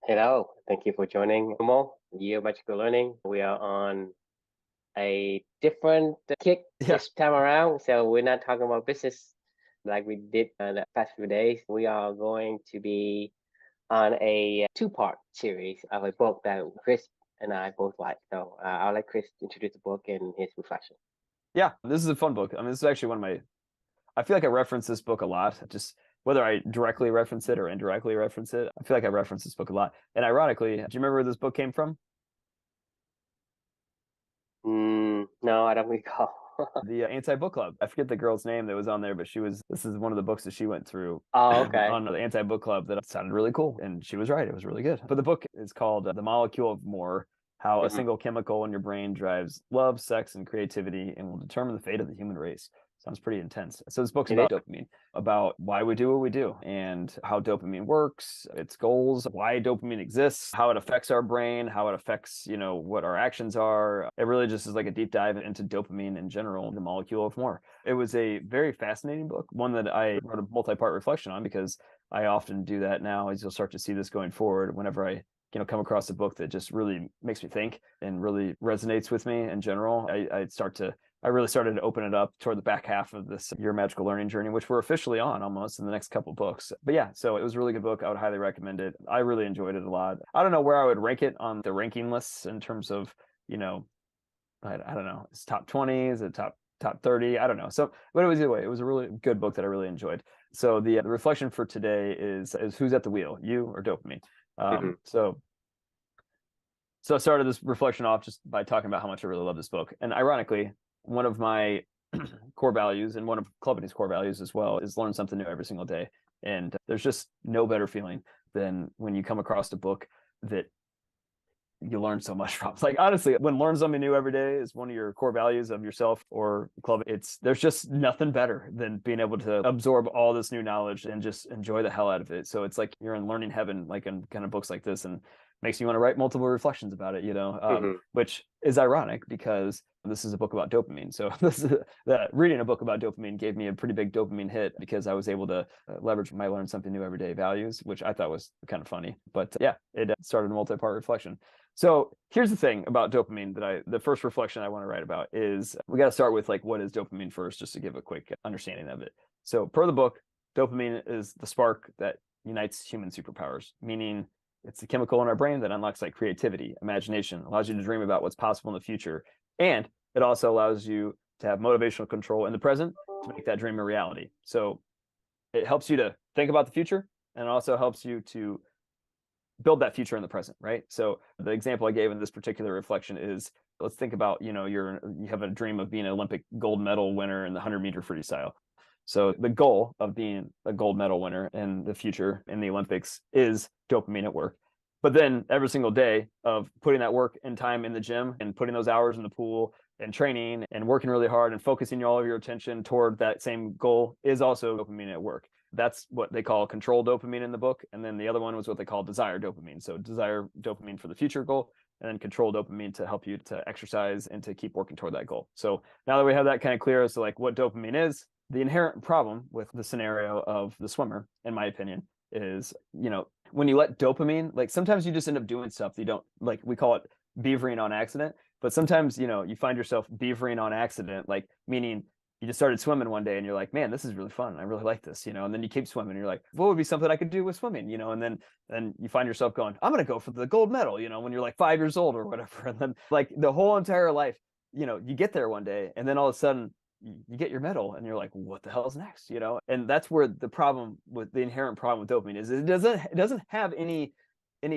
Hello, thank you for joining Mo, Year Magical Learning. We are on a different kick Yeah, this time around. So we're not talking about business like we did the past few days. We are going to be on a two-part series of a book that Chris and I both like. So I'll let Chris introduce the book and his reflection. yeah. This is a fun book. I mean, this is actually one of my. I feel like I reference this book a lot. Just whether I directly reference it or indirectly reference it, I feel like I reference this book a lot. And ironically, do you remember where this book came from? No, I don't recall. The Anti-Book Club. I forget the girl's name that was on there, but she was. This is one of the books that she went through Oh, okay. on the Anti-Book Club that sounded really cool, and she was right. It was really good. But the book is called "The Molecule of More: How a Hmm. Single Chemical in Your Brain Drives Love, Sex, and Creativity, and Will Determine the Fate of the Human Race." Sounds pretty intense. So this book's It is. about dopamine, about why we do what we do and how dopamine works, its goals, why dopamine exists, how it affects our brain, how it affects, what our actions are. It really just is like a deep dive into dopamine in general, the molecule of more. It was a very fascinating book, one that I wrote a multi-part reflection on because I often do that now, as you'll start to see this going forward whenever I come across a book that just really makes me think and really resonates with me in general. I really started to open it up toward the back half of this Your Magical Learning Journey, which we're officially on almost in the next couple books. But yeah, so it was a really good book. I would highly recommend it. I really enjoyed it a lot. I don't know where I would rank it on the ranking lists in terms of, you know, I don't know, it's top 20, is it top 30? I don't know. So, but it was either way, it was a really good book that I really enjoyed. So the reflection for today is who's at the wheel, you or dopamine? Hmm. So I started this reflection off just by talking about how much I really love this book. And ironically, one of my core values and one of Clubbedy's core values as well is learn something new every single day. And there's just no better feeling than when you come across a book that you learn so much from. Like honestly, when learn something new every day is one of your core values of yourself or club, there's just nothing better than being able to absorb all this new knowledge and just enjoy the hell out of it. So it's like you're in learning heaven, like in kind of books like this, and makes you want to write multiple reflections about it, Hmm. which is ironic because this is a book about dopamine. So reading a book about dopamine gave me a pretty big dopamine hit because I was able to leverage my learn something new every day values, which I thought was kind of funny. But yeah, it started a multi-part reflection. So here's the thing about dopamine the first reflection I want to write about is we got to start with like, what is dopamine first, just to give a quick understanding of it. So per the book, dopamine is the spark that unites human superpowers, meaning it's the chemical in our brain that unlocks like creativity, imagination, allows you to dream about what's possible in the future. And it also allows you to have motivational control in the present to make that dream a reality. So it helps you to think about the future and it also helps you to build that future in the present, right? So the example I gave in this particular reflection is let's think about, you have a dream of being an Olympic gold medal winner in the 100-meter freestyle. So the goal of being a gold medal winner in the future in the Olympics is dopamine at work. But then every single day of putting that work and time in the gym and putting those hours in the pool and training and working really hard and focusing all of your attention toward that same goal is also dopamine at work. That's what they call control dopamine in the book. And then the other one was what they call desire dopamine. So desire dopamine for the future goal, and then control dopamine to help you to exercise and to keep working toward that goal. So now that we have that kind of clear as to like what dopamine is, the inherent problem with the scenario of the swimmer, in my opinion, is, when you let dopamine, like sometimes you just end up doing stuff that you don't like, we call it beavering on accident. But sometimes, you find yourself beavering on accident, like meaning you just started swimming one day and you're like, man, this is really fun. I really like this, and then you keep swimming and you're like, what would be something I could do with swimming, and then you find yourself going, I'm going to go for the gold medal, when you're like 5 years old or whatever. And then like the whole entire life, you get there one day and then all of a sudden you get your medal and you're like, what the hell's next, and that's where the inherent problem with dopamine is it doesn't have any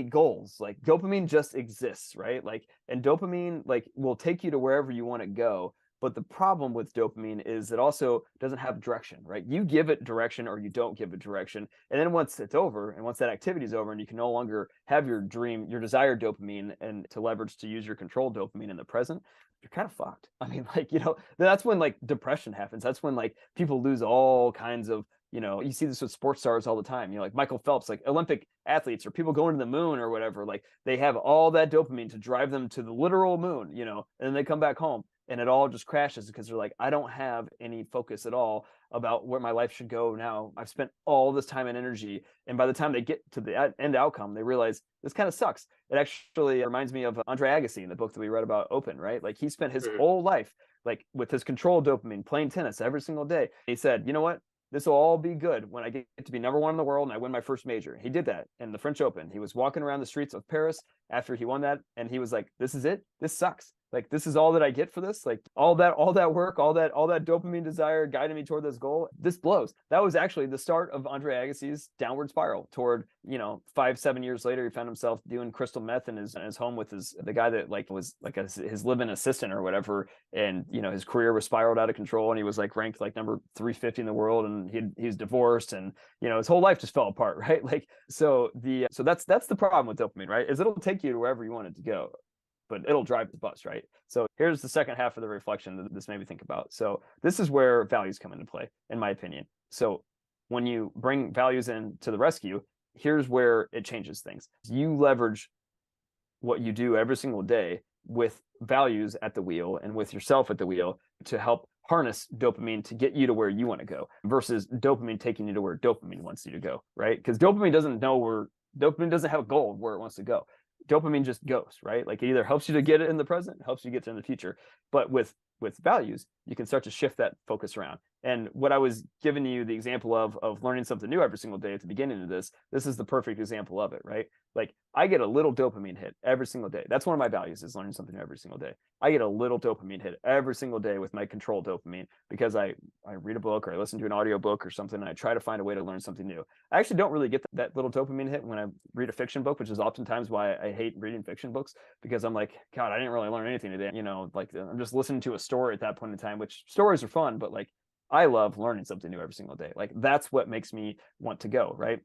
goals. Like dopamine just exists, right? Like, and dopamine like will take you to wherever you want to go. But the problem with dopamine is it also doesn't have direction, right? You give it direction or you don't give it direction. And then once it's over and once that activity is over and you can no longer have your dream, your desired dopamine and to leverage to use your control dopamine in the present, you're kind of fucked. I mean, like, that's when like depression happens. That's when like people lose all kinds of, you see this with sports stars all the time, like Michael Phelps, like Olympic athletes or people going to the moon or whatever, like they have all that dopamine to drive them to the literal moon, and then they come back home and it all just crashes because they're like, I don't have any focus at all. about where my life should go now. I've spent all this time and energy, and by the time they get to the end outcome, they realize this kind of sucks. It actually reminds me of Andre Agassi in the book that we read about Open, right? Like he spent his whole life like with his control dopamine playing tennis every single day. He said, you know what? This will all be good when I get to be number one in the world and I win my first major. He did that in the French Open. He was walking around the streets of Paris after he won that, and he was like, this is it. This sucks. Like, this is all that I get for this. Like all that work, all that dopamine desire guiding me toward this goal. This blows. That was actually the start of Andre Agassi's downward spiral toward, 5-7 years later, he found himself doing crystal meth in his home with the guy that like was like his live-in assistant or whatever. And, his career was spiraled out of control, and he was like ranked like number 350 in the world, and he's divorced, and, his whole life just fell apart. Right. Like, so that's the problem with dopamine, right? Is it'll take you to wherever you want it to go, but it'll drive the bus, right? So here's the second half of the reflection that this made me think about. So this is where values come into play, in my opinion. So when you bring values in to the rescue, here's where it changes things. You leverage what you do every single day with values at the wheel and with yourself at the wheel to help harness dopamine to get you to where you want to go versus dopamine taking you to where dopamine wants you to go, right? Because dopamine doesn't have a goal of where it wants to go. Dopamine just goes, right? Like it either helps you to get it in the present, helps you get to in the future. But with values, you can start to shift that focus around. And what I was giving you the example of learning something new every single day at the beginning of this is the perfect example of it, right? Like I get a little dopamine hit every single day. That's one of my values, is learning something new every single day. I get a little dopamine hit every single day with my control dopamine because I read a book or I listen to an audio book or something, and I try to find a way to learn something new. I actually don't really get that little dopamine hit when I read a fiction book, which is oftentimes why I hate reading fiction books, because I'm like, God, I didn't really learn anything today. Like I'm just listening to a story at that point in time, which stories are fun, but like I love learning something new every single day. Like that's what makes me want to go, right?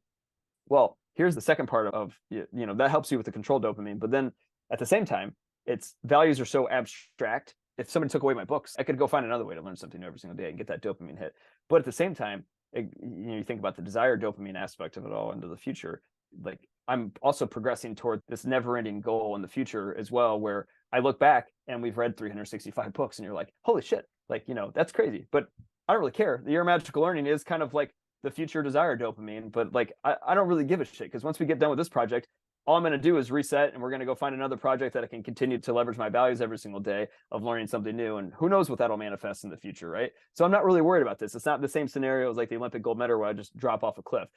Well, here's the second part of, that helps you with the control dopamine. But then at the same time, its values are so abstract. If somebody took away my books, I could go find another way to learn something new every single day and get that dopamine hit. But at the same time, you think about the desire dopamine aspect of it all into the future. Like I'm also progressing toward this never-ending goal in the future as well, where I look back and we've read 365 books, and you're like, holy shit, like, that's crazy. But I don't really care. The Year of Magical Learning is kind of like the future desire dopamine, but like I don't really give a shit, because once we get done with this project, all I'm going to do is reset, and we're going to go find another project that I can continue to leverage my values every single day of learning something new, and who knows what that'll manifest in the future, right? So I'm not really worried about this. It's not the same scenario as like the Olympic gold medal where I just drop off a cliff.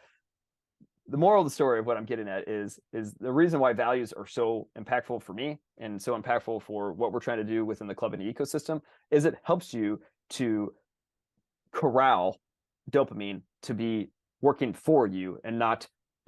The moral of the story of what I'm getting at is the reason why values are so impactful for me and so impactful for what we're trying to do within the club and the ecosystem is it helps you to corral dopamine to be working for you and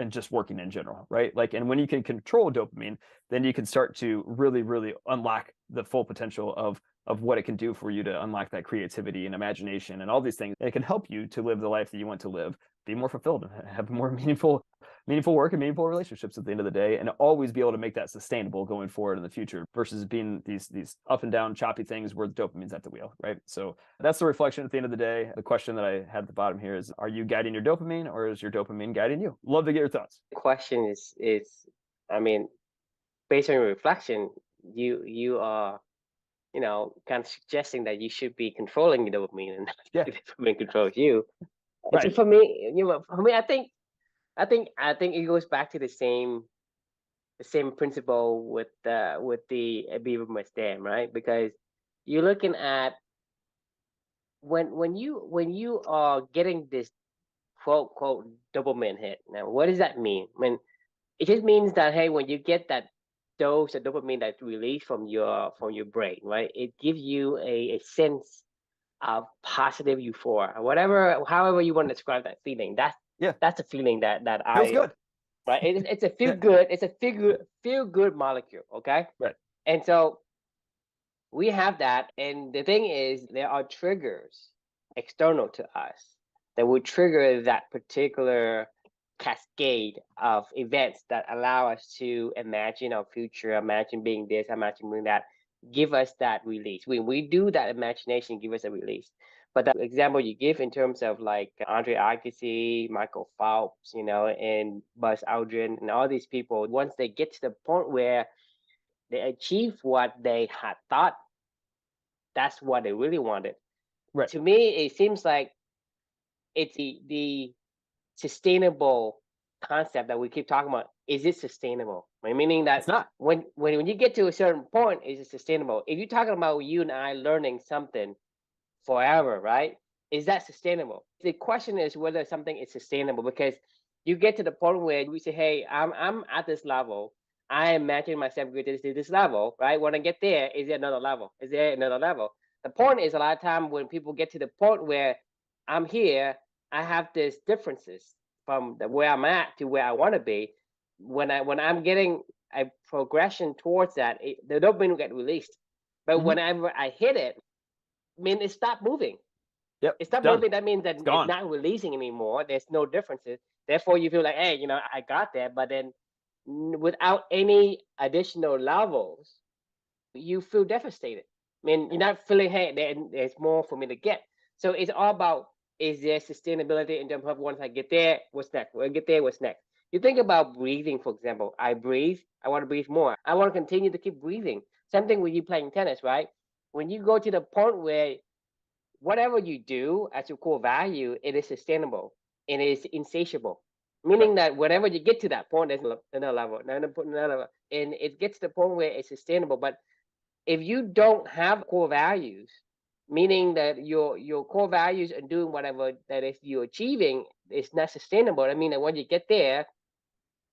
just working in general, right? Like, and when you can control dopamine, then you can start to really, really unlock the full potential of what it can do for you to unlock that creativity and imagination and all these things. And it can help you to live the life that you want to live, be more fulfilled, have more meaningful work and meaningful relationships at the end of the day, and always be able to make that sustainable going forward in the future versus being these up and down choppy things where the dopamine's at the wheel, right? So that's the reflection at the end of the day. The question that I had at the bottom here is, are you guiding your dopamine, or is your dopamine guiding you? Love to get your thoughts. The question is, I mean, based on your reflection, you are, kind of suggesting that you should be controlling your dopamine and Yeah. the dopamine controls you. And so Right. for me, I think it goes back to the same principle with the Beavermas Dam, right? Because you're looking at when you are getting this quote quote dopamine hit. Now, what does that mean? I mean, it just means that, hey, when you get that dose of dopamine that's released from your brain, right? It gives you a sense of positive euphoria, however you want to describe that feeling. That's a feeling that Feels good. right. It's a feel good. It's a feel good molecule. Okay. Right. And so we have that, and the thing is, there are triggers external to us that will trigger that particular cascade of events that allow us to imagine our future, imagine being this, imagine being that, give us that release. When we do that, imagination give us a release. But the example you give in terms of like Andre Agassi, Michael Phelps, and Buzz Aldrin, and all these people, once they get to the point where they achieve what they had thought that's what they really wanted. Right. To me, it seems like it's the sustainable concept that we keep talking about. Is it sustainable? Right? Meaning that It's not. when you get to a certain point, is it sustainable? If you're talking about you and I learning something forever, right? Is that sustainable? The question is whether something is sustainable, because you get to the point where we say, hey, I'm at this level. I imagine myself going to this level, right? When I get there, is there another level? Is there another level? The point is, a lot of time when people get to the point where I'm here, I have these differences from where I'm at to where I want to be. When I'm getting a progression towards that, the dopamine will get released. But Mhm. whenever I hit it, I mean, it stopped moving. Yep. It It's stopped done. moving. That means that It's it's gone. not releasing anymore. There's no differences. Therefore, you feel like, hey, I got there. But then, without any additional levels, you feel devastated. I mean, you're not feeling, hey, there's more for me to get. So it's all about, is there sustainability in terms of once I get there, what's next? When I get there, what's next? You think about breathing, for example. I breathe. I want to breathe more. I want to continue to keep breathing. Same thing with you playing tennis, right? When you go to the point where whatever you do as your core value, it is sustainable and it is insatiable. Right. Meaning that whenever you get to that point, there's another level, another level, and it gets to the point where it's sustainable. But if you don't have core values, meaning that your core values and doing whatever that is you're achieving is not sustainable. I mean that when you get there,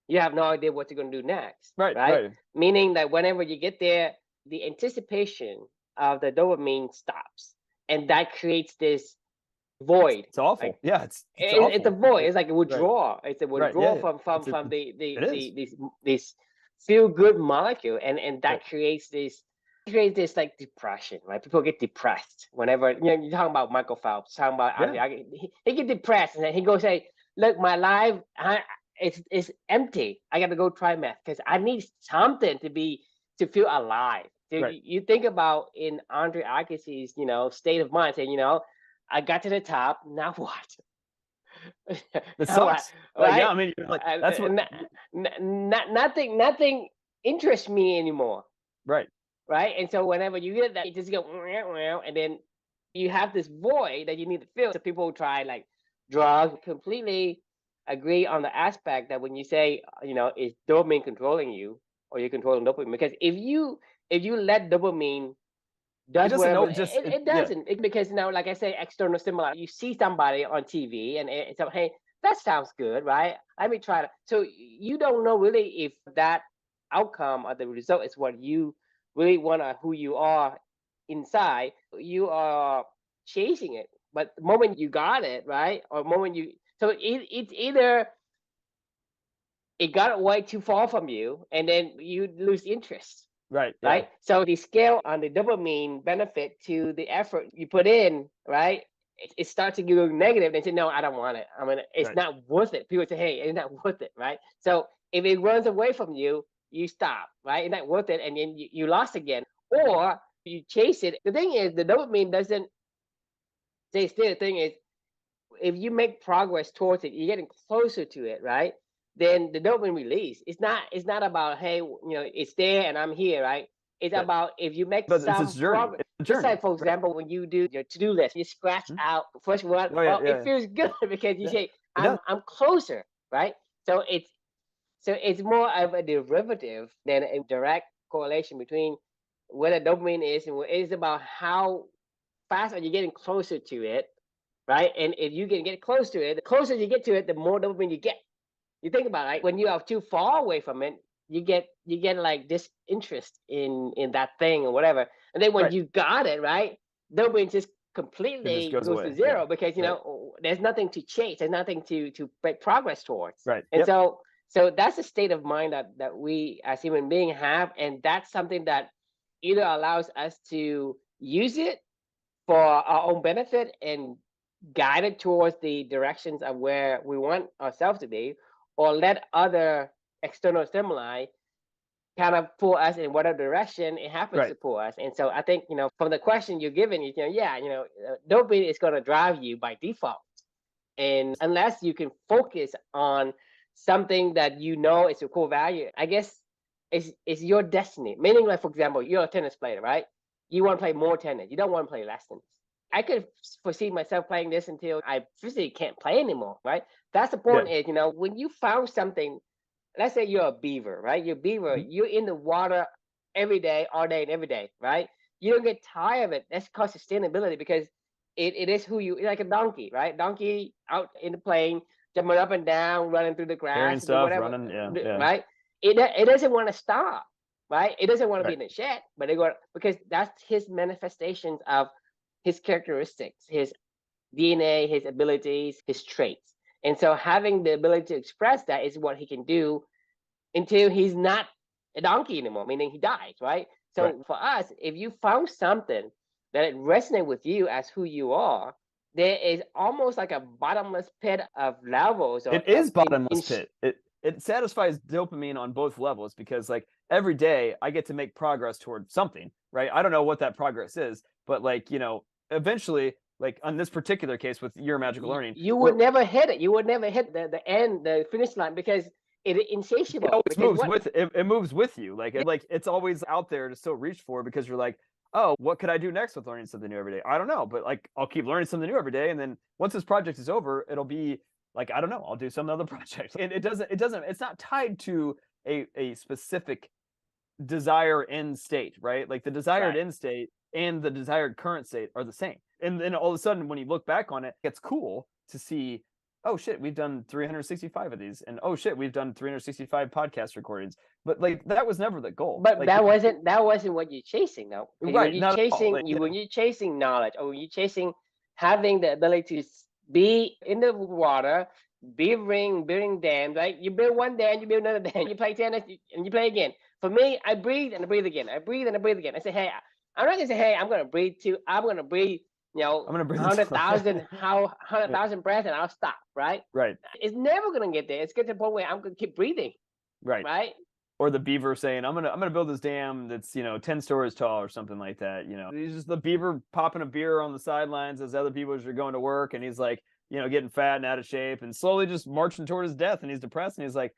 you have no idea what you're going to do next, Right. right? Right. Meaning that whenever you get there, the anticipation of the dopamine stops, and that creates this void. It's awful. Like Yeah. It's it's a awful. void. It's like a Right. withdrawal. It's a Right. Yeah. withdrawal Yeah. from It is. this feel good molecule, and Right. that creates this like depression, right? People get depressed whenever you're talking about Michael Phelps, talking about Yeah. he get depressed, and then he goes, "Hey, look, my life, it's empty. I got to go try meth because I need something to feel alive." So Right. you think about in Andre Agassi's state of mind, saying, I got to the top. Now what? It Now what? sucks. Yeah. Right? I mean, like that's what. Nothing interests me anymore. Right. Right? And so whenever you get that, you just go, "Meow, meow," and then you have this void that you need to fill. So people try like drugs. Completely agree on the aspect that when you say, is dopamine controlling you or you're controlling dopamine? Because if you let dopamine It does doesn't whatever know. it Yeah. doesn't because like I say, external stimuli. You see somebody on TV and so, hey, that sounds good, right? Let me try it. So you don't know really if that outcome or the result is what you really want or who you are inside. You are chasing it, but the moment you got it, right, or the moment you so it's either it got way too far from you and then you lose interest, Right. Yeah. right? So the scale on the dopamine benefit to the effort you put in, right? It starts to go negative. They say, no, I don't want it. I mean, it's Right. not worth it. People say, hey, it's not worth it, right? So if it runs away from you, you stop, right? It's not worth it. And then you lost again. Or you chase it. The thing is, the dopamine doesn't stay still. The thing is, if you make progress towards it, you're getting closer to it, right? Then the dopamine release. It's not about, hey, it's there and I'm here, right? It's Right. about if you make But it's this some journey. progress. It's a Just journey. like, for Right. example, when you do your to-do list, you scratch Mhm. out the first one. Oh yeah. Well, Yeah. it Yeah. feels good because you Yeah. say, It does. I'm closer, right? So it's more of a derivative than a direct correlation between where the dopamine is and it is about how fast are you getting closer to it, right? And if you can get close to it, the closer you get to it, the more dopamine you get. You think about it, right? When you are too far away from it, you get like disinterest in that thing or whatever. And then when Right. you got it, right, dopamine just It just completely goes goes to away. Yeah. zero because Right. there's nothing to chase, there's nothing to make progress towards. Right. And Yep. so that's a state of mind that we as human beings have, and that's something that either allows us to use it for our own benefit and guide it towards the directions of where we want ourselves to be, or let other external stimuli kind of pull us in whatever direction it happens Right. to pull us. And so I think, from the question you're given, yeah, dopamine is going to drive you by default. And unless you can focus on something that is your core value, I guess is your destiny. Meaning, like, for example, you're a tennis player, right? You want to play more tennis. You don't want to play less tennis. I could foresee myself playing this until I physically can't play anymore, right? That's the Yeah. point is, when you found something, let's say you're a beaver, right? You're a beaver, Mhm. you're in the water every day, all day and every day, right? You don't get tired of it. That's called sustainability because it is who you like a donkey, right? Donkey out in the plain, jumping up and down, running through the Carrying grass, do stuff, whatever, running. Yeah. Yeah. right? It doesn't want to stop, right? It doesn't want to be Right. in the shed, but it go because that's his manifestations of his characteristics, his DNA, his abilities, his traits. And so having the ability to express that is what he can do until he's not a donkey anymore, meaning he dies, right? Right. So for us, if you found something that it resonates with you as who you are, there is almost like a bottomless pit of levels or It is in bottomless pit. It satisfies dopamine on both levels because like every day I get to make progress toward something, right? I don't know what that progress is, but like, eventually, like on this particular case with your magical learning, you would never hit it. You would never hit the end, the finish line because it is it insatiable. always Because moves what with it moves with you. Like it's always out there to still reach for because you're like, oh, what could I do next with learning something new every day? I don't know, but like I'll keep learning something new every day, and then once this project is over, it'll be like I don't know, I'll do some other project. And it's not tied to a specific desire end state, right? Like the desired right. end state and the desired current state are the same. And then all of a sudden, when you look back on it, it's cool to see, oh shit, we've done 365 of these, and oh shit, we've done 365 podcast recordings. But like that was never the goal. But Like that wasn't what you're chasing though. Because right, not at all. Like when you're chasing knowledge or when you're chasing having the ability to be in the water, building dams, right? You build one dam, you build another dam, you play tennis and you play again. For me, I breathe and I breathe again. I breathe and I breathe again. I say, hey, I'm not gonna say, hey, I'm gonna breathe too. I'm gonna breathe, I'm gonna bring this 100,000 how 100,000 breaths and I'll stop, right? right, It's never gonna get there. It's get to the point where I'm gonna keep breathing, right. right? Or the beaver saying, I'm gonna build this dam that's 10 stories tall or something like that. He's just the beaver popping a beer on the sidelines as other people are going to work, and he's like, getting fat and out of shape and slowly just marching toward his death, and he's depressed, and he's like,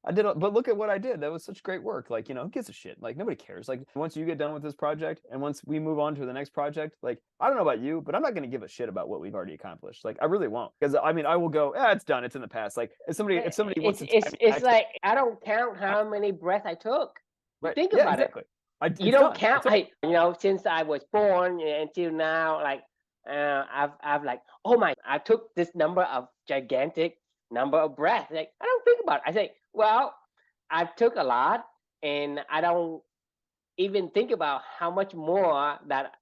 but look at what I did. That was such great work. Like, who gives a shit? Like, nobody cares. Like, once you get done with this project and once we move on to the next project, like, I don't know about you, but I'm not going to give a shit about what we've already accomplished. Like, I really won't. Because I mean, I will go, it's done. It's in the past. Like, if somebody wants to time It's like I don't count how many breaths I took. You right. think Yeah, about it. exactly. You It's don't done. count It's like since I was born until now. Like I've like oh my, I took this number of gigantic number of breaths. Like I don't think about it. I say, well, I took a lot, and I don't even think about how much more that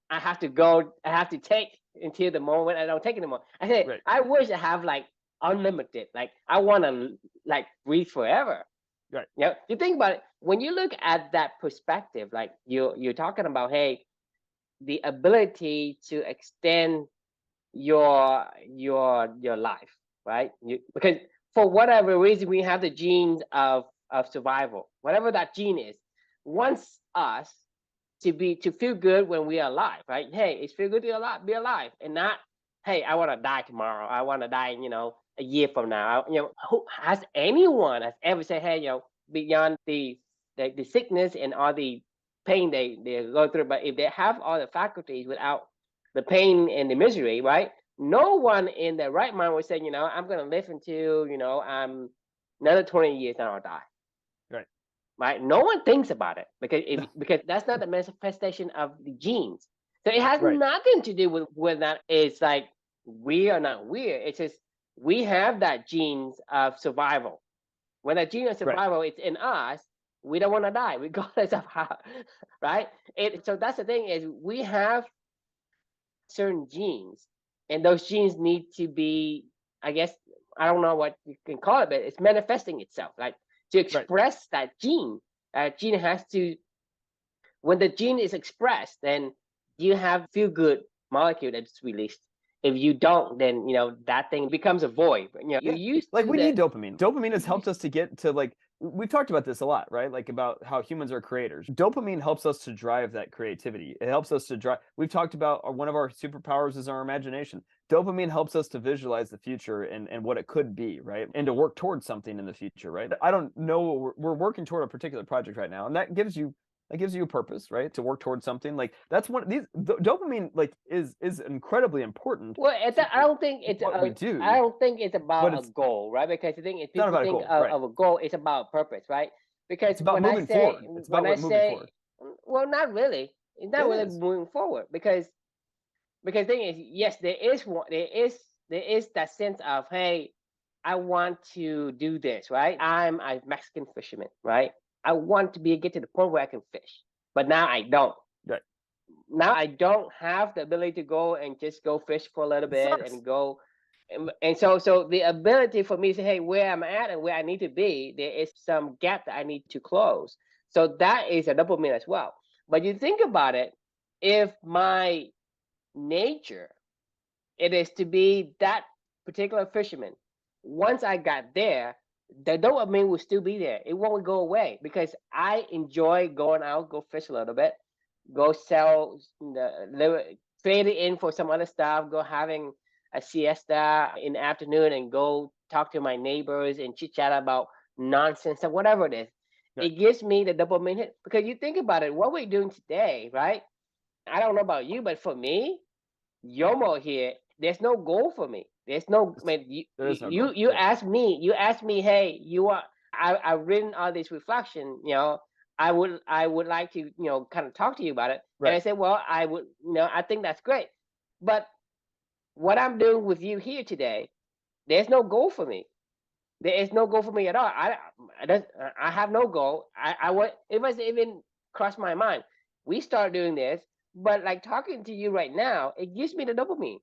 I have to take until the moment I don't take anymore. I say, right. I wish I have like unlimited. Like I want to like breathe forever. Right. You think about it when you look at that perspective. Like you're talking about, hey, the ability to extend your life, right? Because for whatever reason we have the genes of survival, whatever that gene is, wants us to feel good when we are alive, right? Hey, it's feel good to be alive, and not, hey, I want to die tomorrow. I want to die, a year from now. Who has anyone has ever said, hey, beyond the sickness and all the pain they go through, but if they have all the faculties without the pain and the misery, right? No one in their right mind would say, I'm gonna live until I'm another 20 years and I'll die. Right. Right? No one thinks about it because that's not the manifestation of the genes. So it has Right. nothing to do with that. It's like we are not weird. It's just we have that genes of survival. When that gene of Right. survival is in us, we don't want to die regardless of how, right? So that's the thing is we have certain genes, and those genes need to be, I guess, I don't know what you can call it, but it's manifesting itself. Like to Right. express that gene has to, when the gene is expressed, then you have feel good molecule that's released. If you don't, then that thing becomes a void. You're Yeah. used Like to we that. need dopamine. Dopamine has helped us to get to like we've talked about this a lot, right? Like about how humans are creators. Dopamine helps us to drive that creativity. It helps us to drive. We've talked about one of our superpowers is our imagination. Dopamine helps us to visualize the future and what it could be, right? And to work towards something in the future, right? I don't know. We're working toward a particular project right now, and That gives you a purpose, right? To work towards something. Like that's one of these dopamine like is incredibly important Well, to I don't think it's what we I do, don't think it's but about a it's goal, right? Because the thing is, not people about a think goal, right? of a goal, it's about purpose, right? Because It's about moving forward. It's about what moving forward. well, not really. It's not It really is. moving forward because the thing is, yes, there is that sense of, hey, I want to do this, right? I'm a Mexican fisherman, right? I want to get to the point where I can fish, but now I don't. Right. Now I don't have the ability to go and just go fish for a little It bit sucks. and go. And so the ability for me to say, hey, where I'm at and where I need to be, there is some gap that I need to close. So that is a dopamine as well. But you think about it, if my nature it is to be that particular fisherman, once I got there, the dopamine will still be there. It won't go away because I enjoy going out, go fish a little bit, go sell trade it in for some other stuff, go having a siesta in the afternoon and go talk to my neighbors and chit chat about nonsense or whatever it is. Right. It gives me the dopamine hit because you think about it, what we're doing today, right? I don't know about you, but for me, Yomo here, there's no goal for me. There's no, I mean, There is no goal. Yeah. you ask me, hey, I've written all this reflection, I would like to, kind of talk to you about it. And I Right. said, well, I would, I think that's great. But what I'm doing with you here today, there's no goal for me. There is no goal for me at all. I have no goal. It wasn't even crossed my mind. We start doing this, but like talking to you right now, it gives me the dopamine.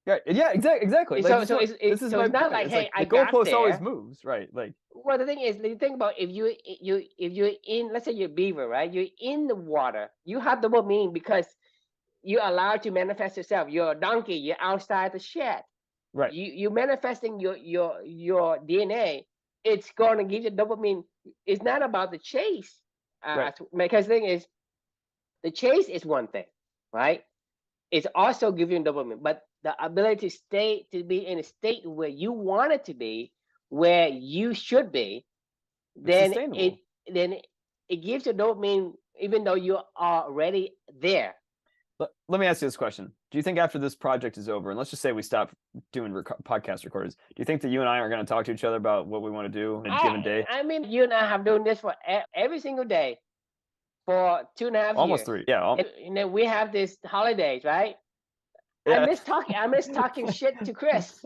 Yeah. Yeah. Exactly. Like So this is my it's not point. like, It's hey, like I the got goalpost always there. moves, right? Like Well, the thing is, you think about if you're in, let's say you're a beaver, right? You're in the water. You have dopamine because you're allowed to manifest yourself. You're a donkey. You're outside the shed. right. You're manifesting your DNA. It's going to give you dopamine. It's not about the chase. Right. Because the thing is, the chase is one thing, right? It's also giving dopamine, but the ability to be in a state where you want it to be, where you should be, It's then sustainable. it gives you dopamine even though you're already there. Let me ask you this question. Do you think after this project is over, and let's just say we stop doing podcast recordings, do you think that you and I are going to talk to each other about what we want to do in a given day? I mean, you and I have doing this for every single day for 2.5 Almost years. 3. Yeah. And then we have these holidays, right? Yeah. I miss talking shit to Chris.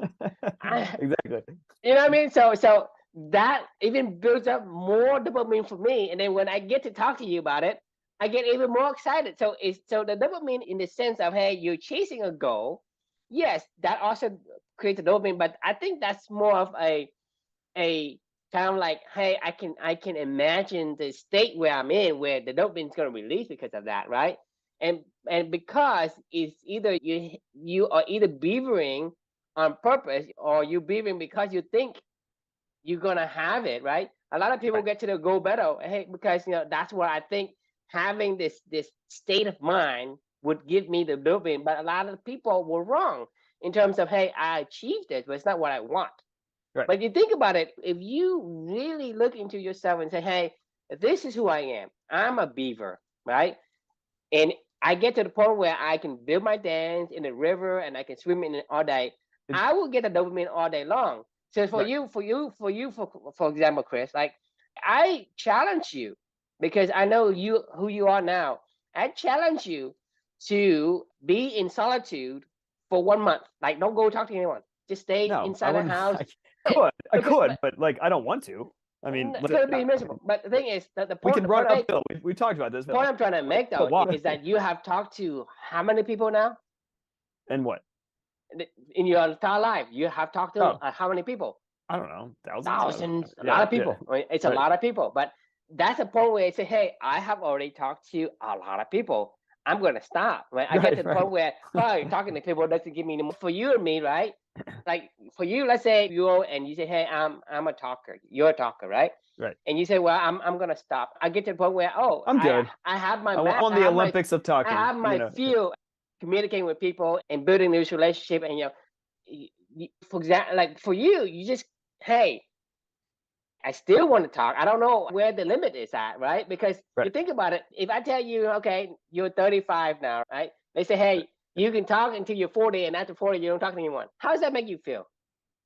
Exactly. You know what I mean? So that even builds up more dopamine for me. And then when I get to talk to you about it, I get even more excited. So the dopamine in the sense of, hey, you're chasing a goal. Yes, that also creates a dopamine, but I think that's more of a kind of like, hey, I can imagine the state where I'm in, where the dopamine is going to release because of that, right? And because it's either you are either beavering on purpose or you beavering because you think you're gonna have it, right? A lot of people Right. get to the go better, hey, because that's what I think having this state of mind would give me the dopamine. But a lot of people were wrong in terms of, hey, I achieved it, but it's not what I want. Right. But you think about it, if you really look into yourself and say, hey, this is who I am. I'm a beaver, right? And I get to the point where I can build my dams in the river and I can swim in it all day. It's, I will get a dopamine all day long. So right. for example, Chris, like I challenge you because I know who you are now. I challenge you to be in solitude for 1 month. Like, don't go talk to anyone. Just stay No, I inside the wouldn't. house. I could, but like I don't want to. I mean, It's gonna be miserable. But the thing is, the we point, can run uphill. We talked about this. the point I'm trying to make But though why? is that you have talked to how many people now And what? in your entire life? You have talked to how many people? I don't know, thousands. Thousands, a Yeah, lot of people. yeah. I mean, it's a lot of people. But that's a point where I say, hey, I have already talked to a lot of people. I'm gonna stop. Right? I get to the point where talking to people doesn't give me the for you and me, right? Like for you, let's say you go and you say, hey, I'm a talker. You're a talker, right? Right. And you say, well, I'm gonna stop. I get to the point where, oh, I'm good. I have my I won the Olympics of talking. I have my field communicating with people and building this relationship. And for example, like for you, you just, hey, I still want to talk. I don't know where the limit is at, right? Because you Right. think about it, if I tell you, okay, you're 35 now, right? They say, Right. hey, you can talk until you're 40, and after 40, you don't talk to anyone. How does that make you feel?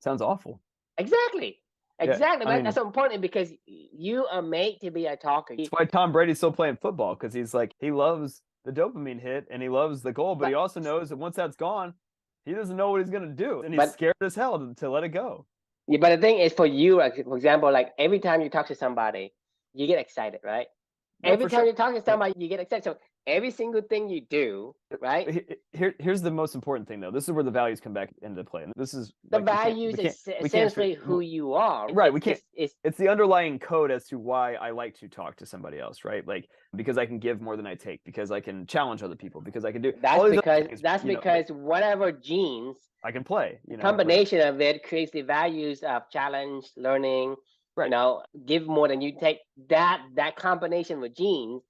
Sounds awful. Exactly. Yeah. Exactly. I Right? mean, That's so important because you are made to be a talker. that's why Tom Brady's still playing football, because he's like, he loves the dopamine hit and he loves the goal, but he But also knows that once that's gone, he doesn't know what he's going to do. And he's but scared as hell to let it go. yeah, but the thing is, for you, like, for example, like every time you talk to somebody, you get excited, right? Yeah, Every for time sure. you talk to somebody, you get excited. So every single thing you do, right? Here's the most important thing, though. This is where the values come back into play. And this is The like, values is we can't, essentially who you are. right. We can't, it's the underlying code as to why I like to talk to somebody else, right? Like, because I can give more than I take, because I can challenge other people, because I can do all these other things, that's because whatever genes, I can play, the like, combination of it creates the values of challenge, learning, right, give more than you take. That combination of genes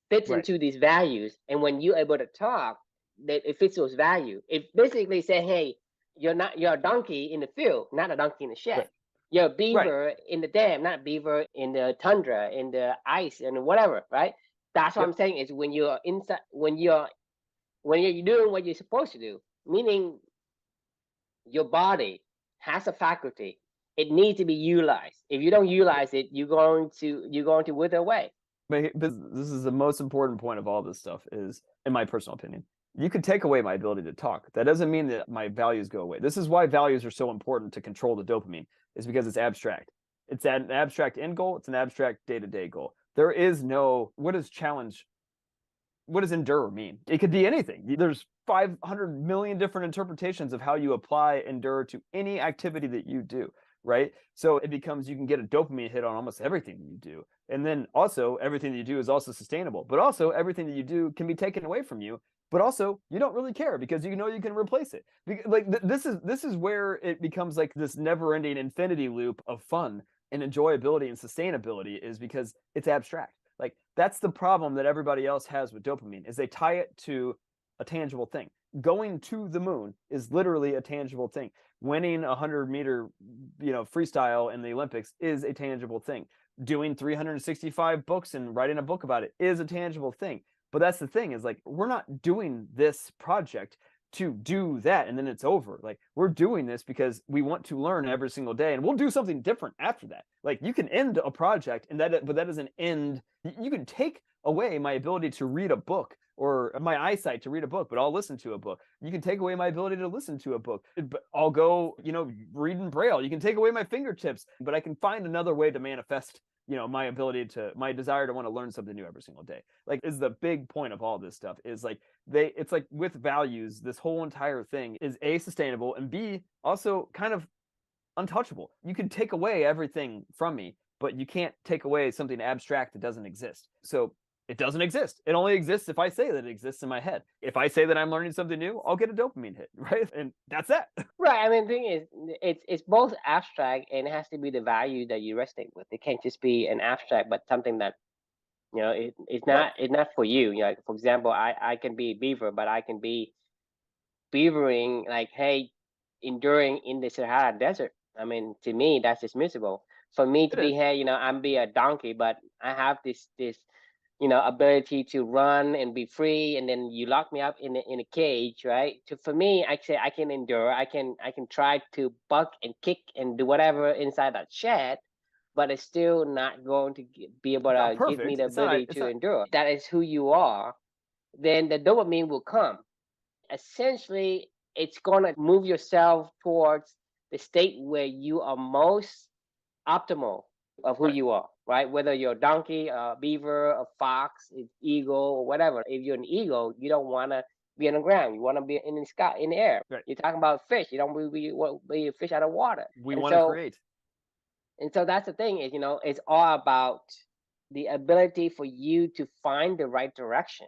fits right, into these values, and when you're able to talk, that it fits those values. It basically say, hey, you're a donkey in the field, not a donkey in the shed. right, You're a right. beaver in the dam, not a beaver in the tundra, in the ice, and whatever, right? That's what I'm Yep. saying is when you're inside, when you're doing what you're supposed to do, meaning your body has a faculty. It needs to be utilized. If you don't utilize it, you're going to wither away. But this is the most important point of all this stuff is, in my personal opinion, you could take away my ability to talk. That doesn't mean that my values go away. This is why values are so important to control the dopamine, is because it's abstract. It's an abstract end goal. It's an abstract day-to-day goal. There is no, what does challenge, what does endure mean? It could be anything. There's 500 million different interpretations of how you apply endure to any activity that you do, right? So it becomes, you can get a dopamine hit on almost everything that you do. And then also everything that you do is also sustainable, but also everything that you do can be taken away from you, but also you don't really care because you know you can replace it. Like this is where it becomes like this never-ending infinity loop of fun and enjoyability and sustainability, is because it's abstract. Like, that's the problem that everybody else has with dopamine, is they tie it to a tangible thing. Going to the moon is literally a tangible thing. Winning a 100-meter, freestyle in the Olympics is a tangible thing. Doing 365 books and writing a book about it is a tangible thing. But that's the thing, is like, we're not doing this project to do that and then it's over. Like, we're doing this because we want to learn every single day, and we'll do something different after that. Like, you can end a project but that doesn't end. You can take away my ability to read a book, or my eyesight to read a book, but I'll listen to a book. You can take away my ability to listen to a book, but I'll go, read in Braille. You can take away my fingertips, but I can find another way to manifest, my desire to want to learn something new every single day. Like, is the big point of all this stuff, is like, it's like with values, this whole entire thing is A, sustainable, and B, also kind of untouchable. You can take away everything from me, but you can't take away something abstract that doesn't exist. So it doesn't exist. It only exists if I say that it exists in my head. If I say that I'm learning something new, I'll get a dopamine hit, right? And that's that. Right. I mean, the thing is, it's both abstract and it has to be the value that you resonate with. It can't just be an abstract, but something that it's Right. not for you. Like, for example, I can be a beaver, but I can be beavering, like, hey, enduring in the Sahara Desert. I mean, to me, that's dismissible. For me to It be, is. hey, I'm be a donkey, but I have this ability to run and be free, and then you lock me up in a cage, right? For me, I say I can endure. I can try to buck and kick and do whatever inside that shed, but it's still not going to be able It's not to give me perfect. the ability It's to not endure. That is who you are. Then the dopamine will come. Essentially, it's going to move yourself towards the state where you are most optimal of who right. you are, right? Whether you're a donkey, a beaver, a fox, an eagle, or whatever. If you're an eagle, you don't want to be on the ground. You want to be in the sky, in the air. Right. You're talking about fish. You don't want to be a fish out of water. We And want to so, create. and so that's the thing is, it's all about the ability for you to find the right direction,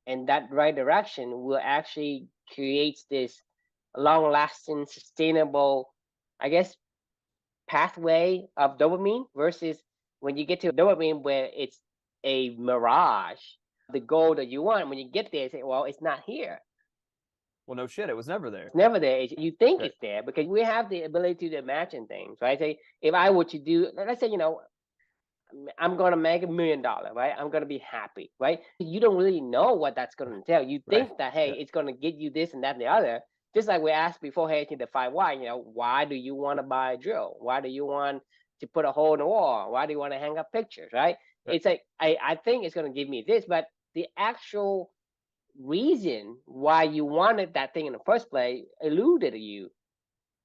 and that right direction will actually create this long-lasting, sustainable, I guess, pathway of dopamine, versus when you get to dopamine where it's a mirage, the goal that you want. When you get there, you say, well, it's not here. Well, no shit, it was never there. It's never there. You think Right. it's there because we have the ability to imagine things, right? Say, if I were to do, let's say, I'm going to make $1 million, right? I'm going to be happy, right? You don't really know what that's going to entail. You Right. think that, hey, Yeah. it's going to get you this and that and the other. Just like we asked before, hey, to define why, why do you want to buy a drill? Why do you want to put a hole in the wall? Why do you want to hang up pictures, right? Right. It's like, I think it's going to give me this, but the actual reason why you wanted that thing in the first place eluded you,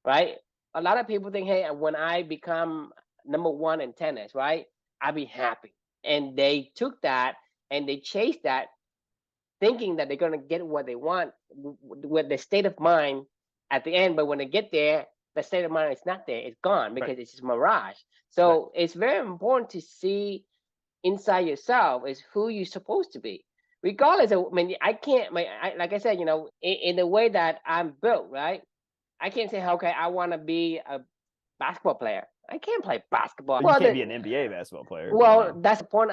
right? A lot of people think, hey, when I become number one in tennis, right, I'll be happy. And they took that and they chased that, thinking that they're going to get what they want with the state of mind at the end. But when they get there, the state of mind is not there. It's gone Right. because it's just mirage. Right. So it's very important to see inside yourself is who you're supposed to be. Regardless of, I mean, I can't, like I said, in the way that I'm built, right? I can't say, okay, I want to be a basketball player. I can't play basketball. But you can't be an NBA basketball player. Well, that's the point.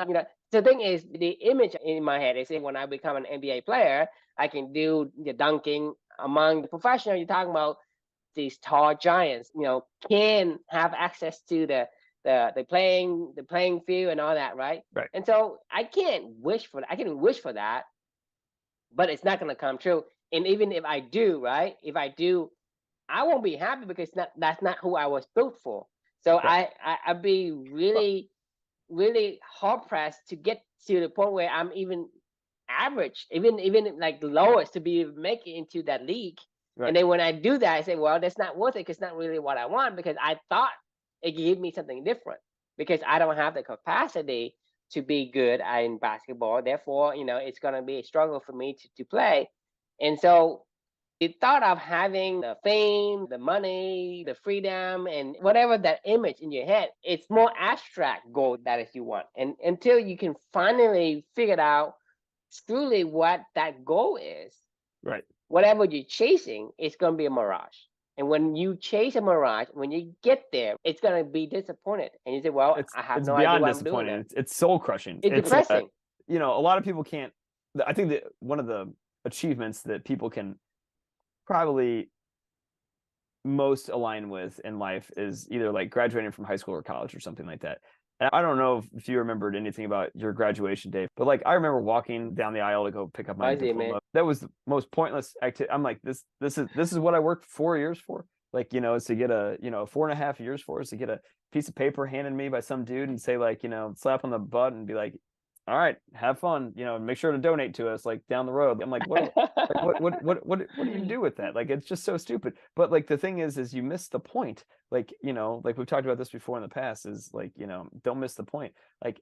The thing is, the image in my head is when I become an NBA player, I can do the dunking among the professional. You're talking about these tall giants, can have access to the playing field and all that, right? Right. And so I can't wish for that. I can wish for that, but it's not going to come true. And even if I do, right? If I do, I won't be happy because that's not who I was built for. So Right. I'd be Well, really, really hard pressed to get to the point where I'm even average, even like the lowest to be make it into that league. right. And then when I do that, I say, well, that's not worth it because it's not really what I want because I thought it gave me something different because I don't have the capacity to be good in basketball. Therefore, it's going to be a struggle for me to play. And so the thought of having the fame, the money, the freedom, and whatever that image in your head, it's more abstract goal that if you want. And until you can finally figure out truly what that goal is, Right. whatever you're chasing, it's going to be a mirage. And when you chase a mirage, when you get there, it's going to be disappointed. And you say, well, It's I have it's no idea beyond what I'm doing disappointing. now. It's soul crushing. It's It's depressing. a lot of people can't. I think that one of the achievements that people can probably most align with in life is either like graduating from high school or college or something like that. And I don't know if you remembered anything about your graduation day, but like I remember walking down the aisle to go pick up my I see, diploma. man. That was the most pointless activity. I'm like, this is what I worked 4 years for. Like, is to get a 4.5 years for, is to get a piece of paper handed me by some dude and say like, slap on the butt and be like, all right, have fun, make sure to donate to us like down the road. I'm like, what do you do with that? Like, it's just so stupid. But like the thing is you miss the point. Like, like we've talked about this before in the past, is like, don't miss the point. Like,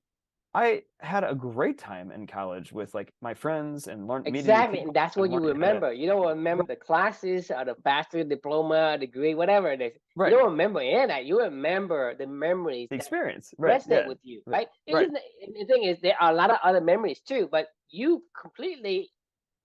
I had a great time in college with like my friends and meeting new Exactly, people and that's and what you learning how to. remember. You don't remember the classes or the bachelor diploma, degree, whatever it is. You Right. don't remember any of that. You remember the memories The that experience. Right. resonate Yeah. with you, Right. right? It Right. isn't, and the thing is, there are a lot of other memories too, but you completely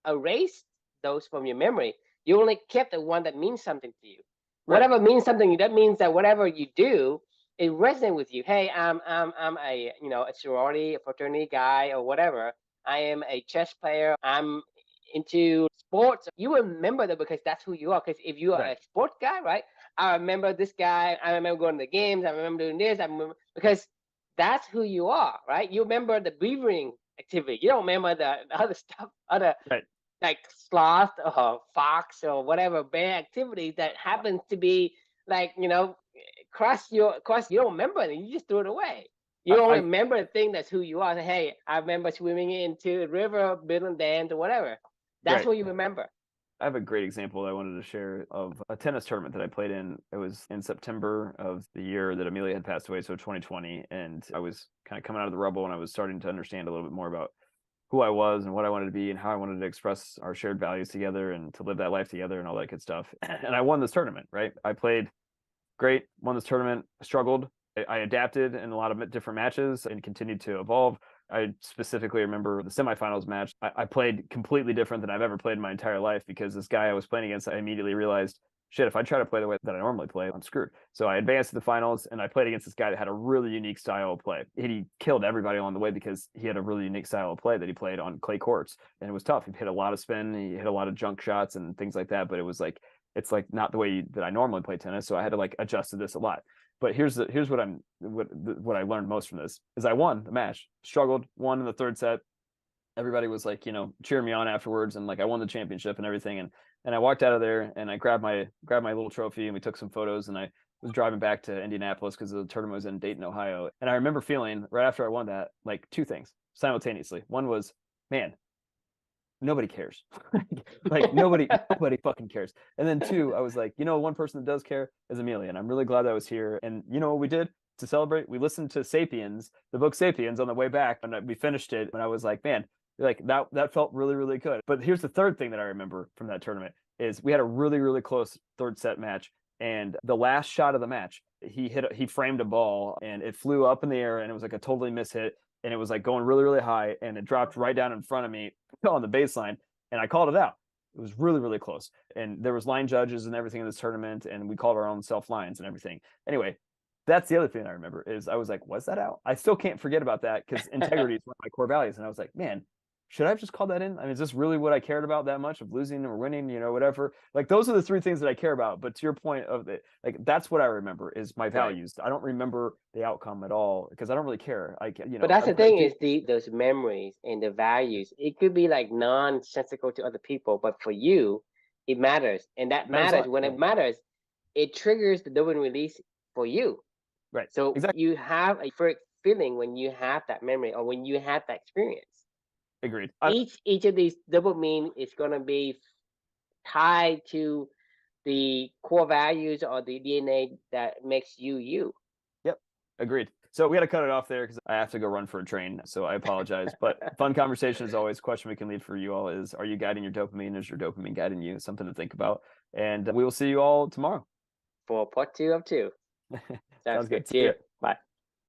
erased those from your memory. You only kept the one that means something to you. Right. Whatever means something, that means that whatever you do, it resonates with you. Hey, I'm a a sorority, a fraternity guy, or whatever. I am a chess player. I'm into sports. You remember that because that's who you are. Because if you are Right. a sports guy, right? I remember this guy. I remember going to the games. I remember doing this. I remember because that's who you are, right? You remember the breathing activity. You don't remember the other stuff, other Right. like sloth or fox or whatever bear activity that happens to be like cross you don't remember it, you just threw it away. You only I remember the thing that's who you are. Hey, I remember swimming into the river, building dams or whatever. That's right. what you remember. I have a great example I wanted to share of a tennis tournament that I played in. It was in September of the year that Amelia had passed away, so 2020, and I was kind of coming out of the rubble and I was starting to understand a little bit more about who I was and what I wanted to be and how I wanted to express our shared values together and to live that life together and all that good stuff. And I won this tournament, right? I played great, won this tournament, struggled. I adapted in a lot of different matches and continued to evolve. I specifically remember the semifinals match. I played completely different than I've ever played in my entire life because this guy I was playing against, I immediately realized shit, if I try to play the way that I normally play, I'm screwed. So I advanced to the finals, and I played against this guy that had a really unique style of play. He killed everybody along the way because he had a really unique style of play that he played on clay courts, and it was tough. He hit a lot of spin, he hit a lot of junk shots and things like that, but it was like, it's like not the way that I normally play tennis. So I had to like adjust to this a lot. But here's what I learned most from this is I won the match, struggled, won in the third set. Everybody was like, cheering me on afterwards, and like I won the championship and everything. And I walked out of there, and I grabbed my little trophy, and we took some photos, and I was driving back to Indianapolis because the tournament was in Dayton, Ohio. And I remember feeling right after I won that, like two things simultaneously. One was, man, nobody cares. Like nobody fucking cares. And then two, I was like, one person that does care is Amelia, and I'm really glad I was here. And you know what we did to celebrate? We listened to Sapiens, the book Sapiens, on the way back, and we finished it. And I was like, man, like that felt really, really good. But here's the third thing that I remember from that tournament is we had a really, really close third set match. And the last shot of the match, he framed a ball, and it flew up in the air, and it was like a totally miss hit. And it was like going really, really high, and it dropped right down in front of me on the baseline, and I called it out. It was really, really close. And there was line judges and everything in this tournament, and we called our own self lines and everything. Anyway, that's the other thing I remember is I was like, was that out? I still can't forget about that because integrity is one of my core values. And I was like, man, should I have just called that in? I mean, is this really what I cared about that much, of losing or winning, whatever? Like those are the three things that I care about. But to your point of it, like that's what I remember is my values. Right. I don't remember the outcome at all because I don't really care. But that's the thing is those memories and the values. It could be like nonsensical to other people, but for you, it matters, and that matters. When it matters, it triggers the dopamine release for you. Right. So exactly. You have a feeling when you have that memory or when you have that experience. Agreed. Each of these dopamine is going to be tied to the core values or the DNA that makes you you. Yep. Agreed. So we got to cut it off there because I have to go run for a train. So I apologize. But fun conversation as always. Question we can leave for you all is, are you guiding your dopamine? Is your dopamine guiding you? Something to think about. And we will see you all tomorrow for part 2 of 2. Sounds good. See you.